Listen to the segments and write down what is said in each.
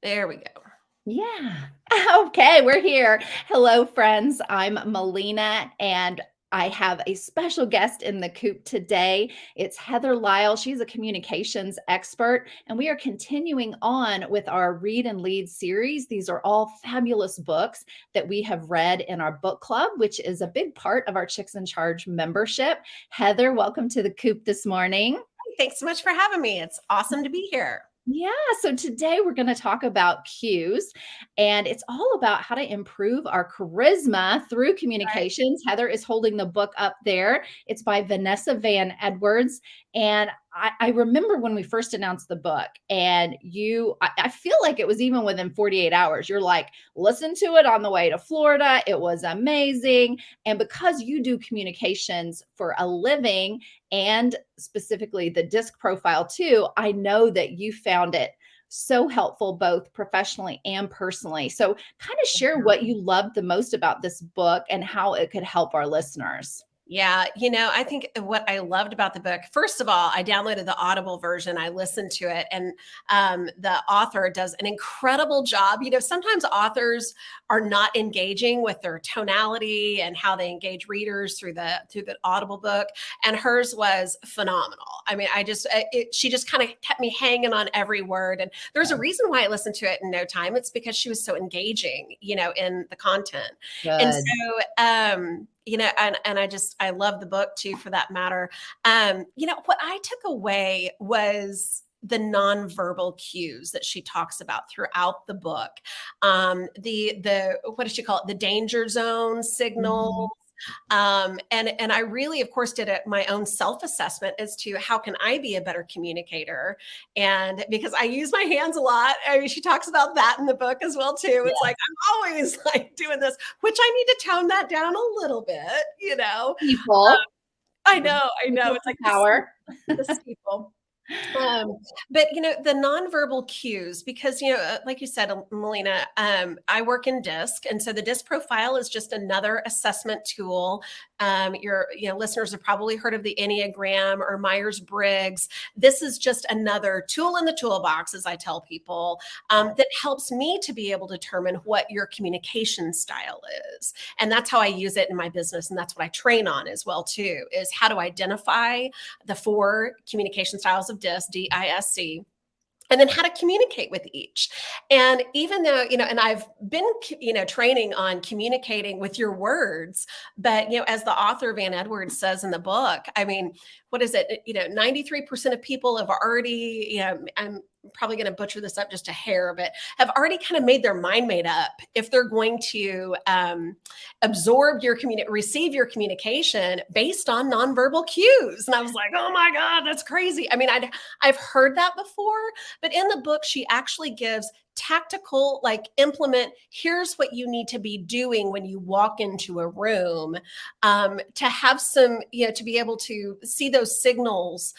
There we go. Yeah. Okay, we're here. Hello, friends. I'm Malena, and I have a special guest in the coop today. It's Heather Lisle. She's a communications expert, and we are continuing on with our Read and Lead series. These are all fabulous books that we have read in our book club, which is a big part of our Chicks in Charge membership. Heather, welcome to the coop this morning. Thanks so much for having me. It's awesome to be here. Yeah, so today we're going to talk about cues, and it's all about how to improve our charisma through Right. communications. Heather is holding the book up there. It's by Vanessa Van Edwards. And I remember when we first announced the book, and I feel like it was even within 48 hours. You're like, listen to it on the way to Florida. It was amazing. And because you do communications for a living, and specifically the disc profile too, I know that you found it so helpful both professionally and personally. So kind of share what you loved the most about this book and how it could help our listeners. Yeah, I think what I loved about the book, first of all, I downloaded the Audible version. I listened to it, and the author does an incredible job. Sometimes authors are not engaging with their tonality and how they engage readers through the Audible book, and hers was phenomenal. I mean, she just kind of kept me hanging on every word, and there's a reason why I listened to it in no time. It's because she was so engaging, in the content, and Good. so. I love the book too, for that matter. What I took away was the nonverbal cues that she talks about throughout the book. The what does she call it? The danger zone signal. Mhm. And I really, of course, did my own self-assessment as to how can I be a better communicator. And because I use my hands a lot, I mean, she talks about that in the book as well too. It's Yeah. like I'm always like doing this, which I need to tone that down a little bit. People. I know. People It's like power. the steeple. Um, but the nonverbal cues, because like you said, Melina, I work in DISC, and so the DISC profile is just another assessment tool. Your listeners have probably heard of the Enneagram or Myers-Briggs. This is just another tool in the toolbox, as I tell people, that helps me to be able to determine what your communication style is, and that's how I use it in my business, and that's what I train on as well too. Is how to identify the 4 communication styles of DISC, DISC, and then how to communicate with each. And even though, and I've been, training on communicating with your words, but, as the author Van Edwards says in the book, I mean, what is it? 93% of people have already, I'm probably going to butcher this up just a hair, but have already kind of made their mind made up if they're going to receive your communication based on nonverbal cues. And I was like, oh my God, that's crazy. I mean, I've heard that before, but in the book, she actually gives tactical, like, implement, here's what you need to be doing when you walk into a room, to have some, to be able to see those signals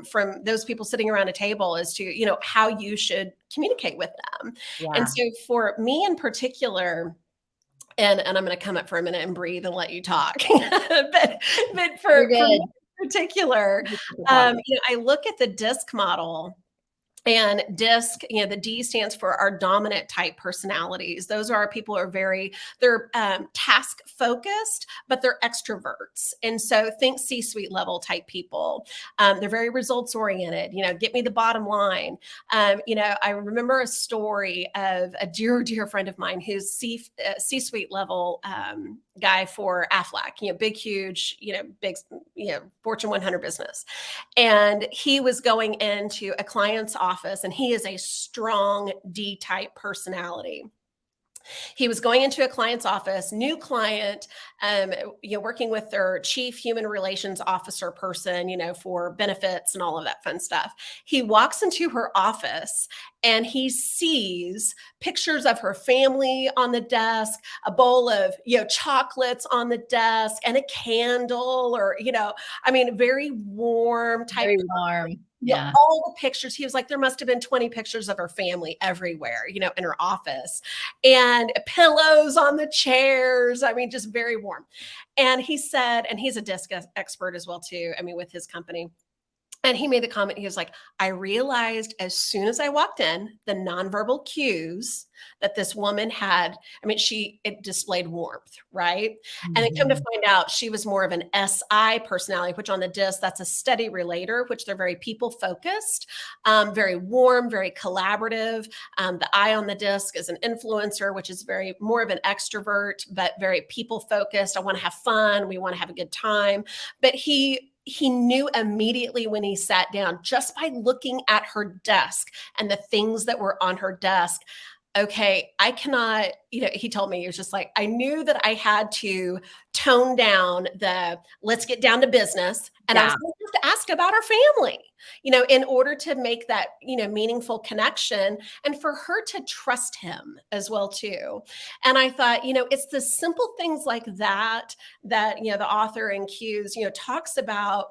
from those people sitting around a table as to, how you should communicate with them. And Yeah. so for me in particular, and I'm going to come up for a minute and breathe and let you talk. but You're for me good. in particular, You can talk. I look at the DISC model. And DISC, the D stands for our dominant type personalities. Those are our people who are they're task focused, but they're extroverts. And so think C-suite level type people. They're very results oriented, get me the bottom line. I remember a story of a dear, dear friend of mine who's C-suite level guy for Aflac, big, huge, big, Fortune 100 business. And he was going into a client's office, and he is a strong D-type personality. He was going into a client's office, new client, working with their chief human relations officer person, for benefits and all of that fun stuff. He walks into her office and he sees pictures of her family on the desk, a bowl of, chocolates on the desk, and a candle, or, very warm type. Very warm. Yeah. All the pictures. He was like, there must have been 20 pictures of her family everywhere, in her office, and pillows on the chairs. I mean, just very warm. And he said, and he's a DISC expert as well too, with his company. And he made the comment, he was like, I realized as soon as I walked in, the nonverbal cues that this woman had, I mean, it displayed warmth, right? And then come to Mhm. find out she was more of an SI personality, which on the disc, that's a steady relator, which they're very people focused, very warm, very collaborative. The I on the disc is an influencer, which is very more of an extrovert, but very people focused. I want to have fun. We want to have a good time. But he knew immediately when he sat down, just by looking at her desk and the things that were on her desk. Okay, I cannot, he told me, he was just like, I knew that I had to tone down let's get down to business. And I was Yeah. going to have to ask about our family, in order to make that, meaningful connection and for her to trust him as well, too. And I thought, it's the simple things like that, the author in Cues, talks about.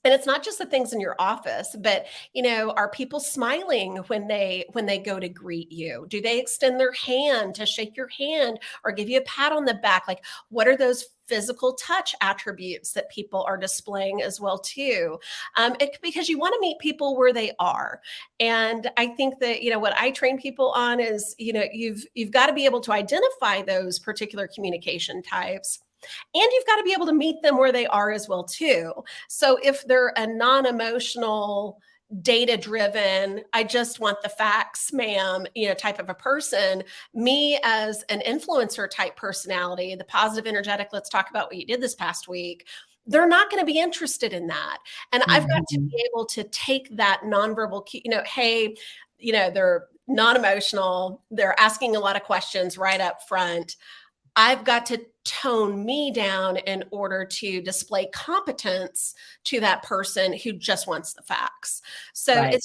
And it's not just the things in your office, but are people smiling when they go to greet you? Do they extend their hand to shake your hand or give you a pat on the back? Like, what are those physical touch attributes that people are displaying as well, too? Because you want to meet people where they are. And I think that what I train people on is you've got to be able to identify those particular communication types, and you've got to be able to meet them where they are as well, too. So if they're a non-emotional, data driven, I just want the facts, ma'am, type of a person, me as an influencer type personality, the positive, energetic, let's talk about what you did this past week, they're not going to be interested in that. And I've got to Mhm. be able to take that nonverbal, hey, they're non-emotional, they're asking a lot of questions right up front. I've got to tone me down in order to display competence to that person who just wants the facts. So Right.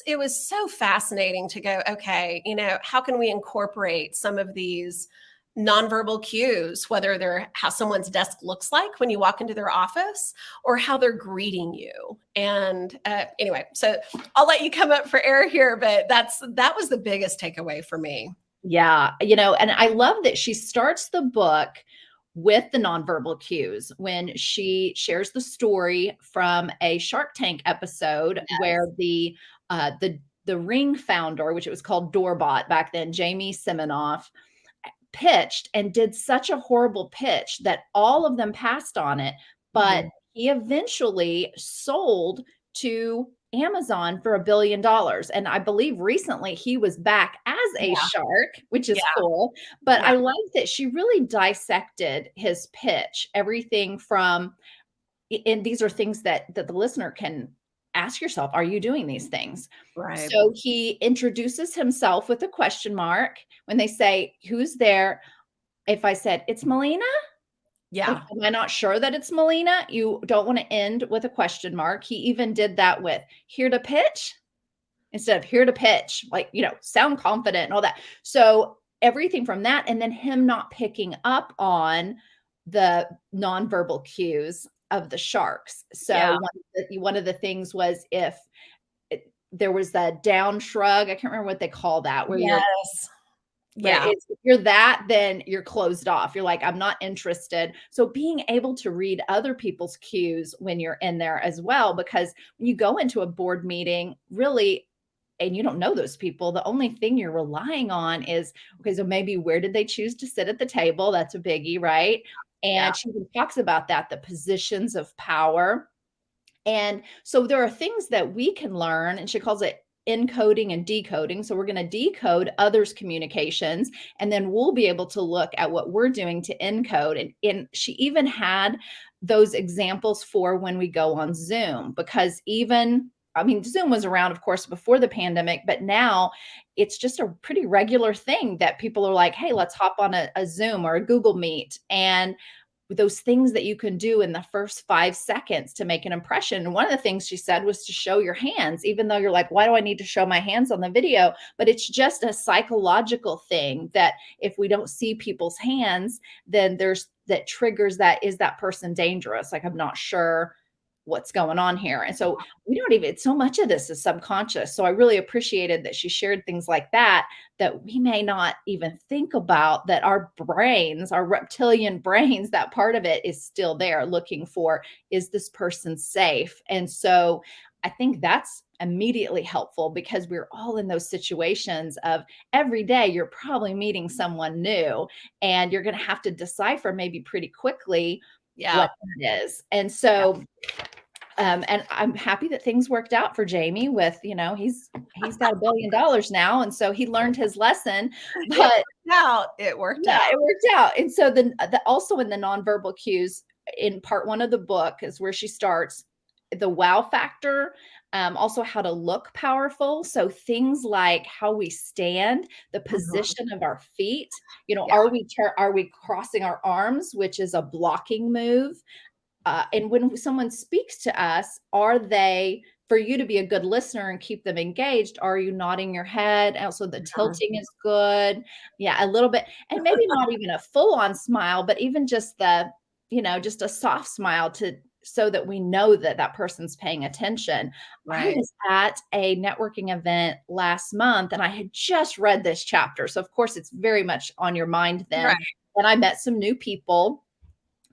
it was so fascinating to go, okay, how can we incorporate some of these nonverbal cues, whether they're how someone's desk looks like when you walk into their office or how they're greeting you. And anyway, so I'll let you come up for air here, but that was the biggest takeaway for me. Yeah, and I love that she starts the book with the nonverbal cues when she shares the story from a Shark Tank episode where the Ring founder, which it was called Doorbot back then, Jamie Siminoff, pitched and did such a horrible pitch that all of them passed on it, but Mhm. he eventually sold to Amazon for $1 billion. And I believe recently he was back as a Yeah, shark, which is yeah, cool. But yeah. I like that she really dissected his pitch, everything from, and these are things that the listener can ask yourself, are you doing these things? Right. So he introduces himself with a question mark. When they say, who's there? If I said, "It's Malena," like, Yeah. am I not sure that it's Malena? You don't wanna end with a question mark. He even did that with, "Here to pitch?" Instead of, "Here to pitch," like, sound confident and all that. So, everything from that, and then him not picking up on the nonverbal cues of the sharks. So, Yeah. one of the things was if there was that down shrug, I can't remember what they call that, where you're Yes. right, Yeah. if you're that, then you're closed off. You're like, "I'm not interested." So being able to read other people's cues when you're in there as well, because when you go into a board meeting, really, and you don't know those people, the only thing you're relying on is, okay, so maybe where did they choose to sit at the table? That's a biggie, right? Yeah. And she even talks about that, the positions of power. And so there are things that we can learn, and she calls it encoding and decoding. So we're going to decode others' communications, and then we'll be able to look at what we're doing to encode. And she even had those examples for when we go on Zoom, because even, I mean, Zoom was around, of course, before the pandemic, but now it's just a pretty regular thing that people are like, hey, let's hop on a Zoom or a Google Meet. And those things that you can do in the first 5 seconds to make an impression. And one of the things she said was to show your hands, even though you're like, why do I need to show my hands on the video? But it's just a psychological thing that if we don't see people's hands, then there's that triggers that, is that person dangerous? Like, I'm not sure what's going on here. And so we don't even, so much of this is subconscious. So I really appreciated that she shared things like that, that we may not even think about, that our brains, our reptilian brains, that part of it is still there looking for, is this person safe? And so I think that's immediately helpful because we're all in those situations of every day you're probably meeting someone new and you're going to have to decipher maybe pretty quickly Yeah. what that is. And so and I'm happy that things worked out for Jamie with, he's got $1 billion now. And so he learned his lesson, but It worked yeah, out. it worked out. And so then also in the nonverbal cues in part 1 of the book is where she starts the wow factor, also how to look powerful. So things like how we stand, the Mhm. position of our feet, Yeah. are we crossing our arms, which is a blocking move? And when someone speaks to us, are they, for you to be a good listener and keep them engaged, are you nodding your head? Also, the Mhm. tilting is good. Yeah, a little bit. And maybe not even a full on smile, but even just just a soft smile so that we know that that person's paying attention. I Right. was at a networking event last month and I had just read this chapter. So, of course, it's very much on your mind then. Right. And I met some new people.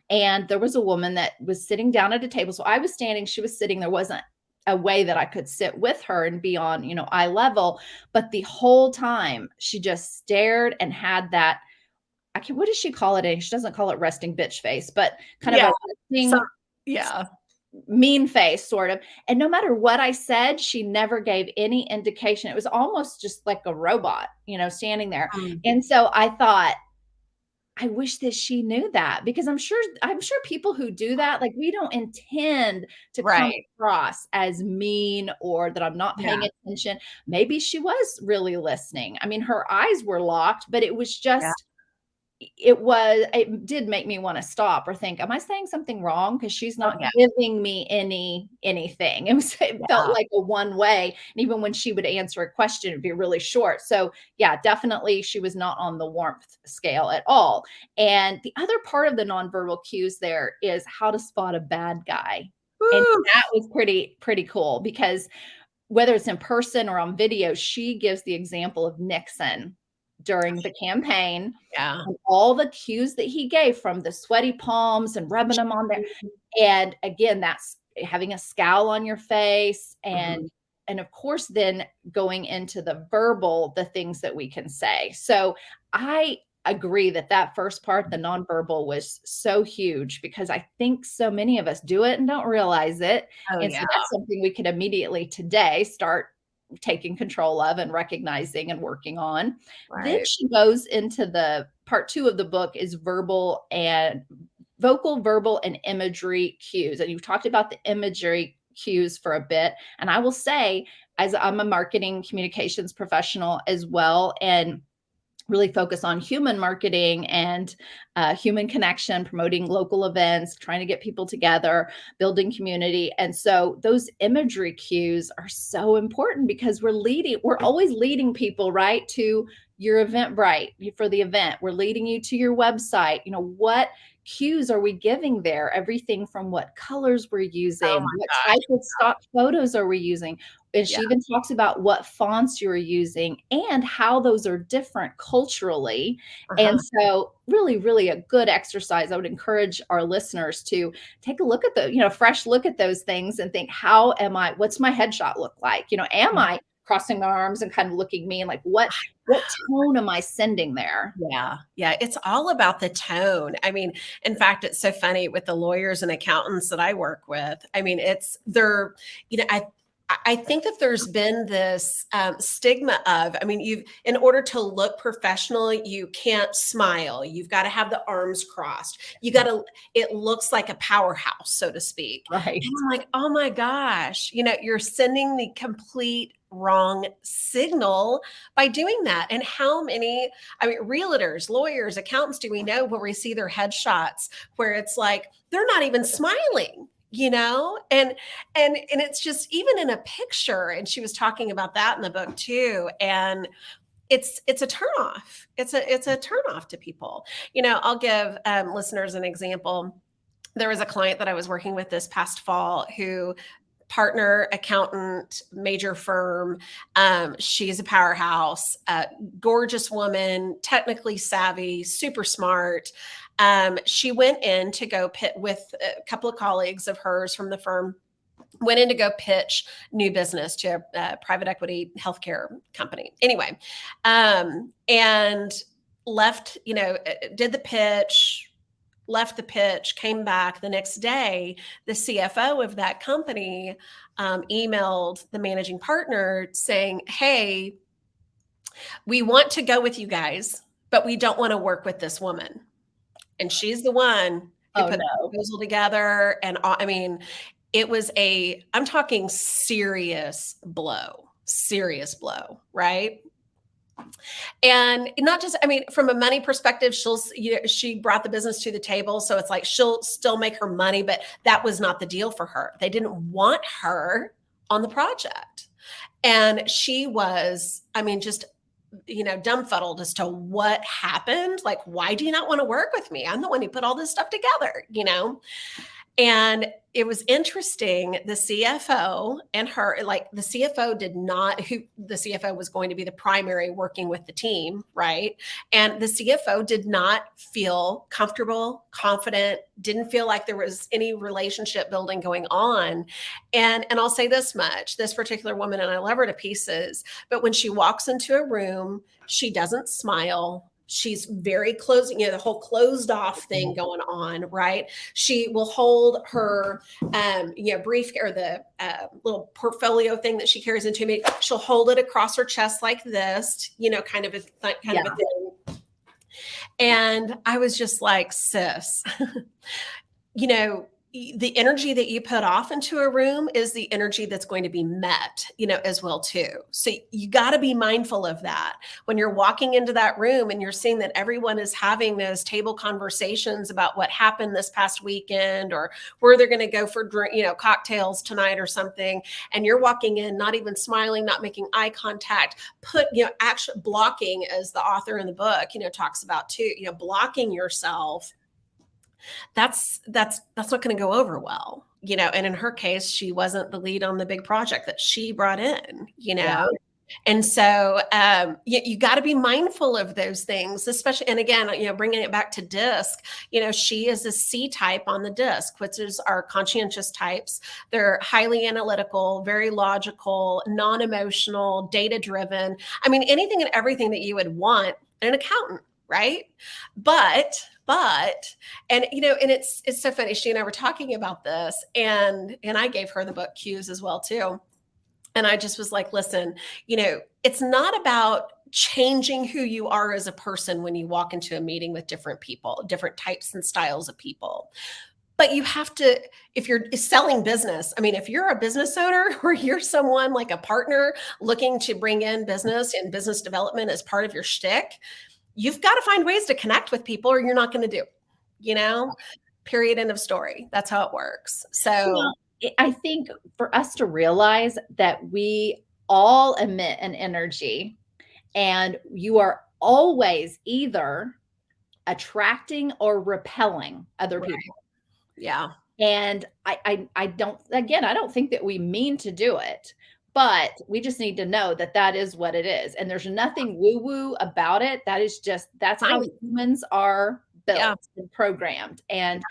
And there was a woman that was sitting down at a table. So I was standing, she was sitting. There wasn't a way that I could sit with her and be on, eye level. But the whole time she just stared and had that, what does she call it? She doesn't call it resting bitch face, but kind of Yeah. a So, resting yeah. mean face sort of. And no matter what I said, she never gave any indication. It was almost just like a robot, standing there. Mm. And so I thought, I wish that she knew that because I'm sure people who do that, like we don't intend to come Right. across as mean or that I'm not paying Yeah. attention. Maybe she was really listening. I mean, her eyes were locked, but it was Yeah. just it did make me want to stop or think, am I saying something wrong? Because she's Oh, not yeah. giving me anything. It felt Yeah. like a one way. And even when she would answer a question, it'd be really short. So yeah, definitely she was not on the warmth scale at all. And the other part of the nonverbal cues there is how to spot a bad guy. And Woo. that was pretty cool because whether it's in person or on video, she gives the example of Nixon during the campaign Yeah. and all the cues that he gave from the sweaty palms and rubbing them on there. And again, that's having a scowl on your face Mhm. and of course then going into the verbal, the things that we can say. So I agree that that first part, the nonverbal, was so huge because I think so many of us do it and don't realize it. Oh, And so yeah. that's something we could immediately today start taking control of and recognizing and working on. Then Right. she goes into the part 2 of the book is vocal, verbal, and imagery cues. And you've talked about the imagery cues for a bit. And I will say, as I'm a marketing communications professional as well, and really focus on human marketing and human connection, promoting local events, trying to get people together, building community. And so those imagery cues are so important because we're always leading people right to your Eventbrite for the event. We're leading you to your website. What cues are we giving there? Everything from what colors we're Oh using, my what gosh. type of stock photos are we using? And Yeah. she even talks about what fonts you're using and how those are different culturally. And Uh-huh. so really, really a good exercise. I would encourage our listeners to take a look at fresh look at those things and think, what's my headshot look like? Am I crossing my arms and kind of looking mean? Like what tone am I sending there? Yeah. Yeah. It's all about the tone. I mean, in fact, it's so funny with the lawyers and accountants that I work with. I mean, I think that there's been this stigma of, I mean, in order to look professional, you can't smile. You've got to have the arms crossed. It looks like a powerhouse, so to speak. Right. And I'm like, oh my gosh, you're sending the complete wrong signal by doing that. And how many, I mean, realtors, lawyers, accountants do we know where we see their headshots where it's like, they're not even smiling? And it's just even in a picture, and she was talking about that in the book too. And it's a turnoff. It's a turnoff to people. I'll give listeners an example. There was a client that I was working with this past fall who partner, accountant, major firm. She's a powerhouse, gorgeous woman, technically savvy, super smart. She went in to go pit with a couple of colleagues of hers from the firm went in to go pitch new business to a private equity healthcare company. Anyway, and left, did the pitch, left the pitch, came back the next day. The CFO of that company emailed the managing partner saying, hey, we want to go with you guys, but we don't want to work with this woman. And she's the one who put the proposal together. And I mean, it was I'm talking serious blow, right? And not just, I mean, from a money perspective, she brought the business to the table. So it's like, she'll still make her money, but that was not the deal for her. They didn't want her on the project. And she was, I mean, just, dumbfuddled as to what happened. Like, why do you not want to work with me? I'm the one who put all this stuff together, And it was interesting. The CFO and her, like the CFO was going to be the primary working with the team, right? And the CFO did not feel comfortable, confident, didn't feel like there was any relationship building going on. And I'll say this much, this particular woman, and I love her to pieces, but when she walks into a room, she doesn't smile. She's very closing, the whole closed off thing going on, right? She will hold her, brief or the little portfolio thing that she carries into me. She'll hold it across her chest like this, kind of a thing. And I was just like, sis, the energy that you put off into a room is the energy that's going to be met, as well too. So you got to be mindful of that when you're walking into that room and you're seeing that everyone is having those table conversations about what happened this past weekend or where they're going to go for cocktails tonight or something. And you're walking in, not even smiling, not making eye contact, actually blocking, as the author in the book, talks about too, blocking yourself. That's not going to go over well, and in her case, she wasn't the lead on the big project that she brought in, Yeah. And so you got to be mindful of those things, especially, and again, bringing it back to DISC, she is a C type on the DISC, which is our conscientious types. They're highly analytical, very logical, non-emotional, data-driven. I mean, anything and everything that you would want in an accountant, right? But and it's so funny. She and I were talking about this, and I gave her the book cues as well too. And I just was like, listen, it's not about changing who you are as a person when you walk into a meeting with different people, different types and styles of people. But you have to, if you're selling business, I mean, if you're a business owner or you're someone like a partner looking to bring in business and business development as part of your shtick, you've got to find ways to connect with people or you're not going to do, period, end of story. That's how it works. So I think for us to realize that we all emit an energy and you are always either attracting or repelling other people. Yeah. And I don't think that we mean to do it, but we just need to know that that is what it is. And there's nothing woo-woo about it. That's how humans are built and programmed. And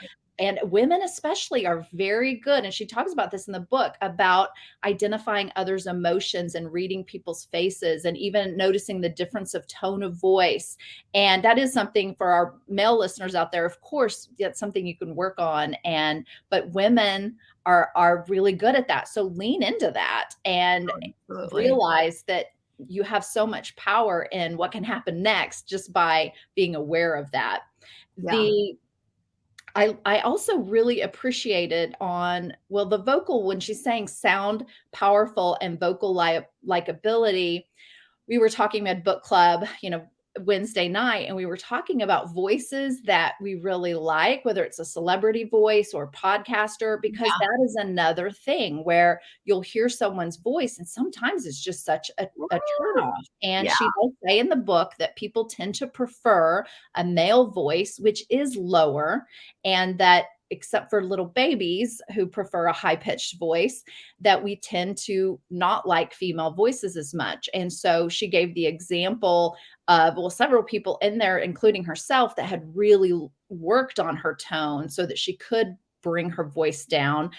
women especially are very good. And she talks about this in the book about identifying others' emotions and reading people's faces and even noticing the difference of tone of voice. And that is something for our male listeners out there. Of course, that's something you can work on. But women are really good at that. So lean into that and realize that you have so much power in what can happen next just by being aware of that. Yeah. I also really appreciated the vocal, when she's saying sound powerful and vocal likability. We were talking at book club, Wednesday night, and we were talking about voices that we really like, whether it's a celebrity voice or podcaster, because that is another thing where you'll hear someone's voice and sometimes it's just such a turnoff. And she does say in the book that people tend to prefer a male voice, which is lower, and that except for little babies who prefer a high-pitched voice, that we tend to not like female voices as much. And so she gave the example of, several people in there, including herself, that had really worked on her tone so that she could bring her voice down.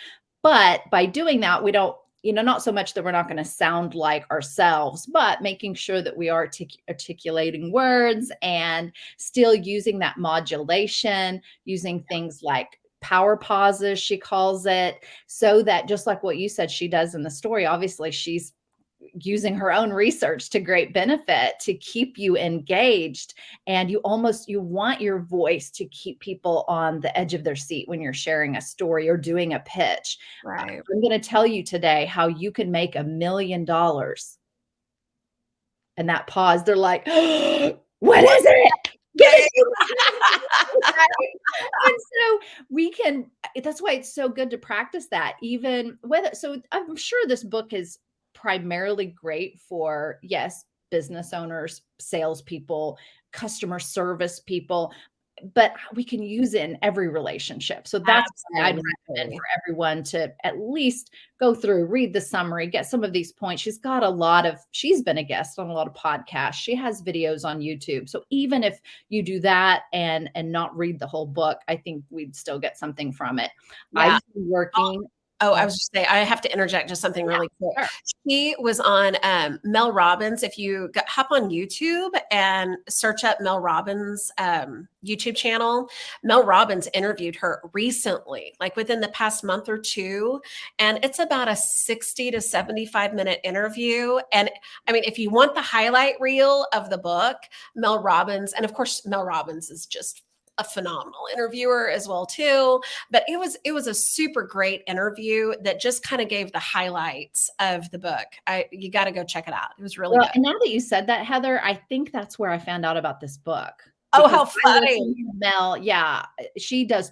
But by doing that, we don't, not so much that we're not going to sound like ourselves, but making sure that we are articulating words and still using that modulation, using things like power pauses, she calls it, so that just like what you said, she does in the story, obviously she's using her own research to great benefit to keep you engaged. And you want your voice to keep people on the edge of their seat when you're sharing a story or doing a pitch. Right. I'm going to tell you today how you can make $1 million. And that pause, they're like, what is it? Give it to me. And so that's why it's so good to practice that, even whether, so I'm sure this book is primarily great for, yes, business owners, salespeople, customer service people, but we can use it in every relationship. So that's why I'd recommend for everyone to at least go through, read the summary, get some of these points. She's been a guest on a lot of podcasts. She has videos on YouTube. So even if you do that and not read the whole book, I think we'd still get something from it. Yeah. I've been working. I was just saying, I have to interject just something really quick. Sure. She was on Mel Robbins. If you hop on YouTube and search up Mel Robbins' YouTube channel, Mel Robbins interviewed her recently, like within the past month or two. And it's about a 60 to 75-minute interview. And I mean, if you want the highlight reel of the book, Mel Robbins, and of course, Mel Robbins is just a phenomenal interviewer as well too, but it was a super great interview that just kind of gave the highlights of the book. You got to go check it out. It was really good. And now that you said that, Heather, I think that's where I found out about this book. Oh, how funny. Mel, yeah, she does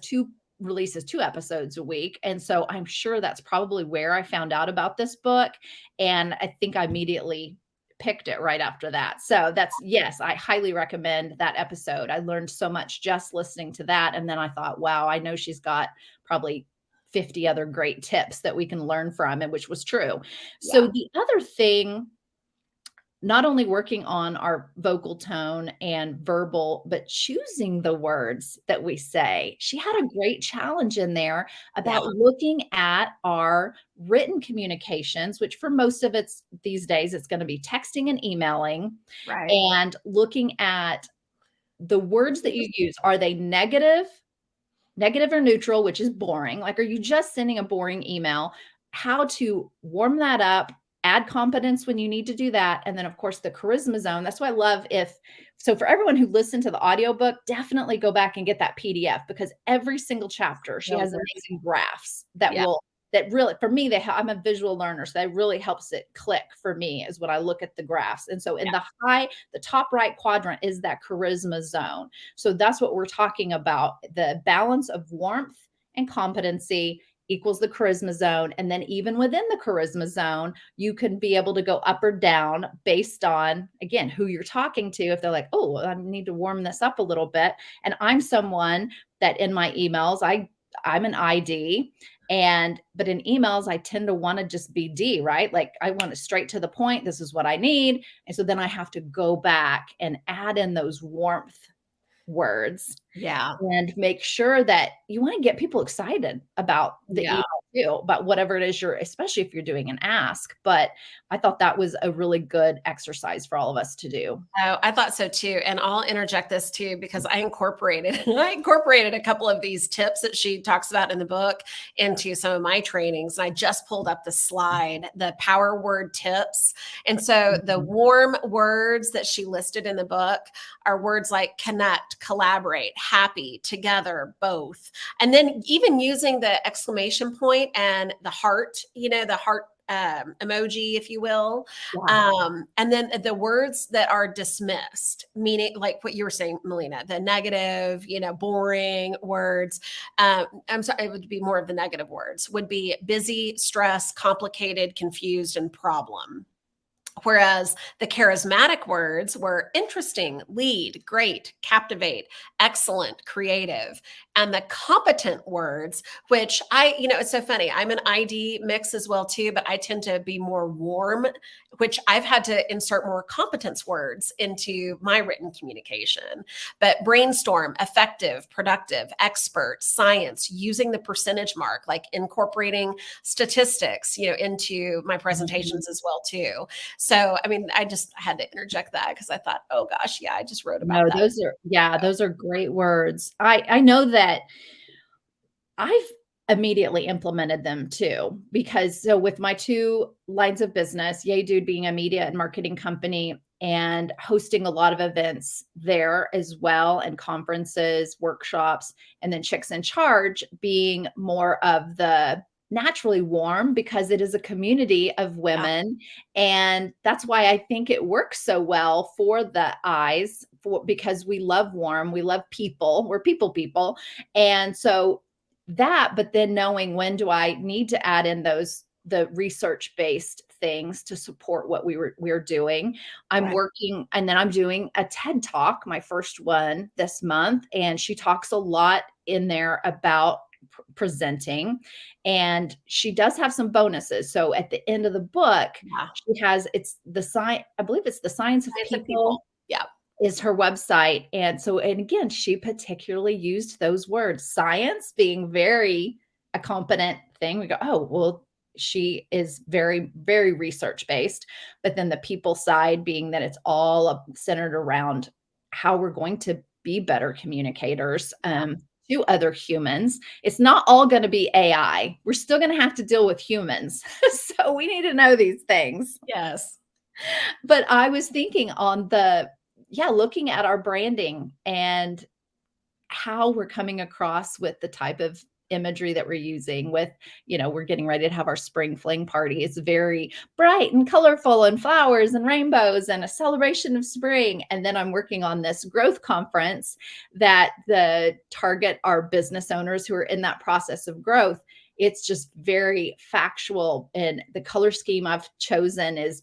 releases 2 episodes a week. And so I'm sure that's probably where I found out about this book. And I think I immediately picked it right after that. So yes, I highly recommend that episode. I learned so much just listening to that. And then I thought, wow, I know she's got probably 50 other great tips that we can learn from, and which was true. Yeah. So the other thing, not only working on our vocal tone and verbal, but choosing the words that we say. She had a great challenge in there about looking at our written communications, which for most of it's these days, it's going to be texting and emailing, right? And looking at the words that you use. Are they negative or neutral, which is boring? Like, are you just sending a boring email? How to warm that up, add confidence when you need to do that. And then of course the charisma zone. That's why I love so for everyone who listened to the audiobook, definitely go back and get that PDF, because every single chapter, she has amazing graphs that really, for me, I'm a visual learner. So that really helps it click for me is when I look at the graphs. And so in the top right quadrant is that charisma zone. So that's what we're talking about. The balance of warmth and competency equals the charisma zone. And then even within the charisma zone, you can be able to go up or down based on, again, who you're talking to. If they're like, oh, I need to warm this up a little bit. And I'm someone that in my emails, I'm an ID. But in emails, I tend to want to just be D, right? Like I want it straight to the point. This is what I need. And so then I have to go back and add in those warmth words. Yeah. And make sure that you want to get people excited about the email too, about whatever it is especially if you're doing an ask. But I thought that was a really good exercise for all of us to do. Oh, I thought so too. And I'll interject this too, because I incorporated a couple of these tips that she talks about in the book into some of my trainings. And I just pulled up the slide, the power word tips. And so the warm words that she listed in the book are words like connect, collaborate, happy, together, both. And then even using the exclamation point and the heart, the heart emoji, if you will. And then the words that are dismissed, meaning like what you were saying, Malena, the negative, boring words. I'm sorry, it would be more of the negative words would be busy, stress, complicated, confused, and problem. Whereas the charismatic words were interesting, lead, great, captivate, excellent, creative. And the competent words, which it's so funny. I'm an ID mix as well too, but I tend to be more warm, which I've had to insert more competence words into my written communication. But brainstorm, effective, productive, expert, science, using the percentage mark, like incorporating statistics, into my presentations as well too. So, I mean, I just had to interject that because I thought, oh gosh, yeah, I just wrote about No, that. those are great words. I know that I've immediately implemented them too, because so with my 2 lines of business, Yay Dude being a media and marketing company and hosting a lot of events there as well, and conferences, workshops, and then Chicks in Charge being more of the naturally warm because it is a community of Yeah, women. And that's why I think it works so well for the eyes, because we love warm, we love people, we're people. And so that, but then knowing when do I need to add in the research based things to support what we're doing. I'm right. working, and then I'm doing a TED Talk, my first one this month, and she talks a lot in there about presenting, and she does have some bonuses. So at the end of the book, Yeah. she has, it's the science, I believe it's the science of Kinds of people people. Yeah. is her website. And so, and again, she particularly used those words, science being very a competent thing. We go, oh, well, she is very, very research based. But then the people side being that it's all centered around how we're going to be better communicators Yeah. to other humans. It's not all going to be AI. We're still going to have to deal with humans. So we need to know these things. Yes. But I was thinking on looking at our branding and how we're coming across with the type of imagery that we're using with, we're getting ready to have our spring fling party. It's very bright and colorful and flowers and rainbows and a celebration of spring. And then I'm working on this growth conference that the target are business owners who are in that process of growth. It's just very factual. And the color scheme I've chosen is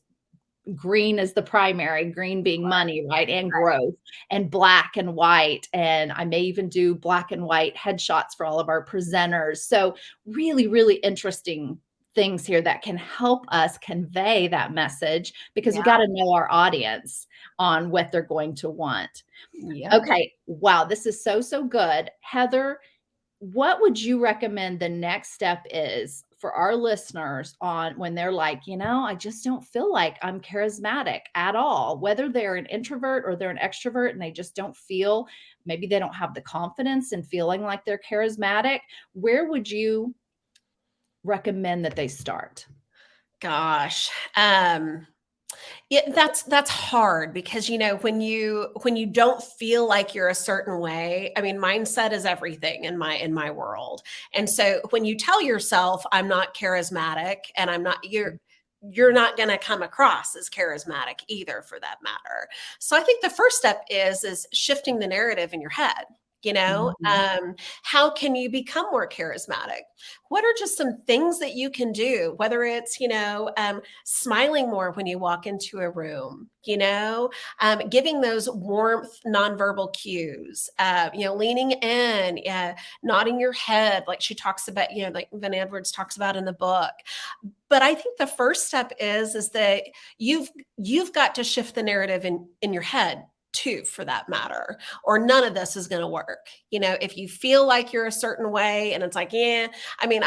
green is the primary, green being money, right? And growth, and black and white. And I may even do black and white headshots for all of our presenters. So really, really interesting things here that can help us convey that message, because we Yeah. got to know our audience on what they're going to want. Yeah. Okay. Wow. This is so, so good. Heather, what would you recommend the next step is for our listeners on when they're like, I just don't feel like I'm charismatic at all, whether they're an introvert or they're an extrovert and they just don't feel, maybe they don't have the confidence in feeling like they're charismatic. Where would you recommend that they start? Gosh. Yeah, that's hard because when you don't feel like you're a certain way, I mean, mindset is everything in my world. And so when you tell yourself I'm not charismatic and you're not going to come across as charismatic either, for that matter. So I think the first step is shifting the narrative in your head. Mhm. How can you become more charismatic? What are just some things that you can do, whether it's smiling more when you walk into a room, giving those warmth, nonverbal cues, leaning in, nodding your head, like she talks about, like Van Edwards talks about in the book. But I think the first step is that you've got to shift the narrative in your head too, for that matter, or none of this is going to work. If you feel like you're a certain way and it's like, yeah, I mean,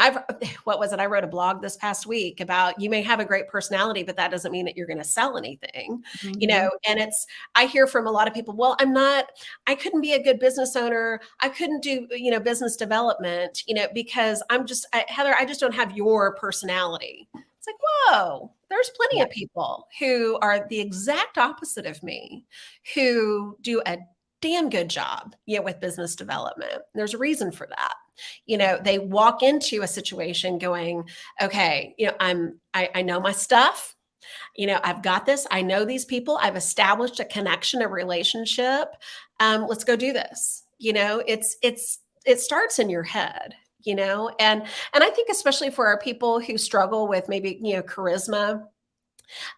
what was it? I wrote a blog this past week about, you may have a great personality, but that doesn't mean that you're going to sell anything, Mhm. and I hear from a lot of people, well, I couldn't be a good business owner. I couldn't do, business development, because Heather, I just don't have your personality. It's like, whoa, there's plenty Yeah. of people who are the exact opposite of me, who do a damn good job, with business development. There's a reason for that. They walk into a situation going, okay, I know my stuff. I've got this. I know these people. I've established a connection, a relationship. Let's go do this. It starts in your head. And I think especially for our people who struggle with maybe charisma,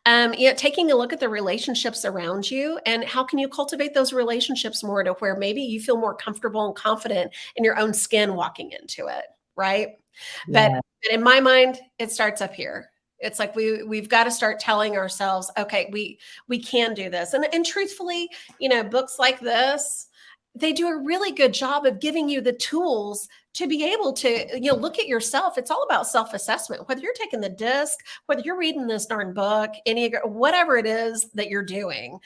Taking a look at the relationships around you and how can you cultivate those relationships more to where maybe you feel more comfortable and confident in your own skin walking into it, right? But Yeah. in my mind, it starts up here. It's like we've got to start telling ourselves, okay, we can do this. And truthfully, books like this, they do a really good job of giving you the tools to be able to look at yourself. It's all about self-assessment, whether you're taking the disc, whether you're reading this darn book, whatever it is that you're doing.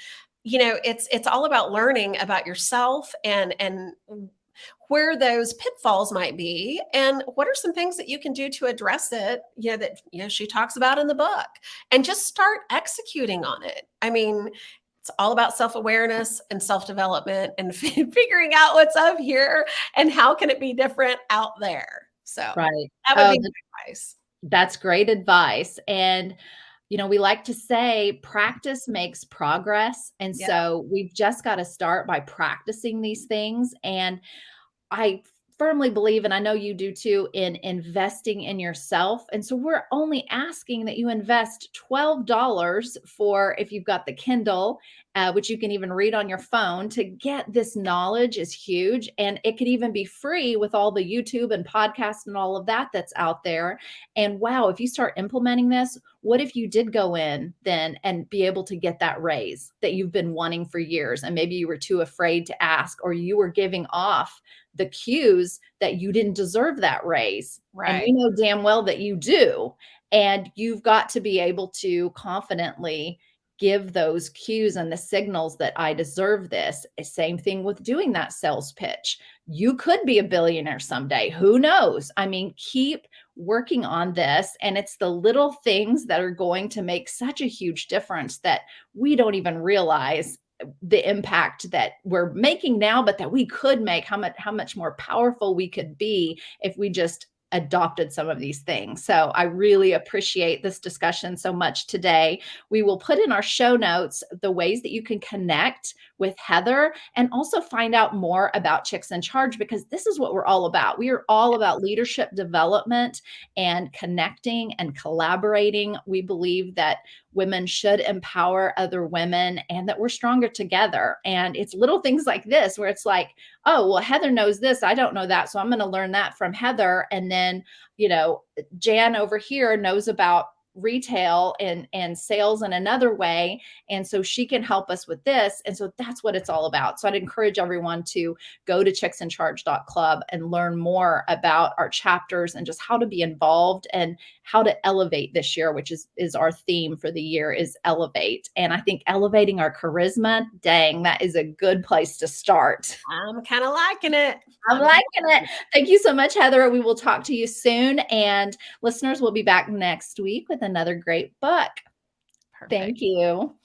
It's all about learning about yourself and where those pitfalls might be and what are some things that you can do to address it, that she talks about in the book, and just start executing on it. I mean, it's all about self-awareness and self-development and figuring out what's up here and how can it be different out there. So Right. that would Oh, be my advice. that's great advice. And, we like to say practice makes progress. And Yeah. so we've just got to start by practicing these things. And I firmly believe, and I know you do too, in investing in yourself. And so we're only asking that you invest $12 for, if you've got the Kindle, which you can even read on your phone, to get this knowledge is huge. And it could even be free with all the YouTube and podcasts and all of that that's out there. And wow, if you start implementing this, what if you did go in then and be able to get that raise that you've been wanting for years? And maybe you were too afraid to ask, or you were giving off the cues that you didn't deserve that raise. And Right. you know damn well that you do. And you've got to be able to confidently give those cues and the signals that I deserve this. Same thing with doing that sales pitch. You could be a billionaire someday. Who knows? I mean, keep working on this. And it's the little things that are going to make such a huge difference that we don't even realize the impact that we're making now, but that we could make, how much more powerful we could be if we just adopted some of these things. So I really appreciate this discussion so much today. We will put in our show notes the ways that you can connect with Heather and also find out more about Chicks in Charge, because this is what we're all about. We are all about leadership development and connecting and collaborating. We believe that women should empower other women and that we're stronger together. And it's little things like this where it's like, oh, well, Heather knows this. I don't know that. So I'm going to learn that from Heather. And then, Jan over here knows about retail and sales in another way. And so she can help us with this. And so that's what it's all about. So I'd encourage everyone to go to chicksincharge.club and learn more about our chapters and just how to be involved and how to elevate this year, which is our theme for the year, is elevate. And I think elevating our charisma, dang, that is a good place to start. I'm kind of liking it. I'm liking it. Thank you so much, Heather. We will talk to you soon. And listeners, will be back next week with another great book. Perfect. Thank you.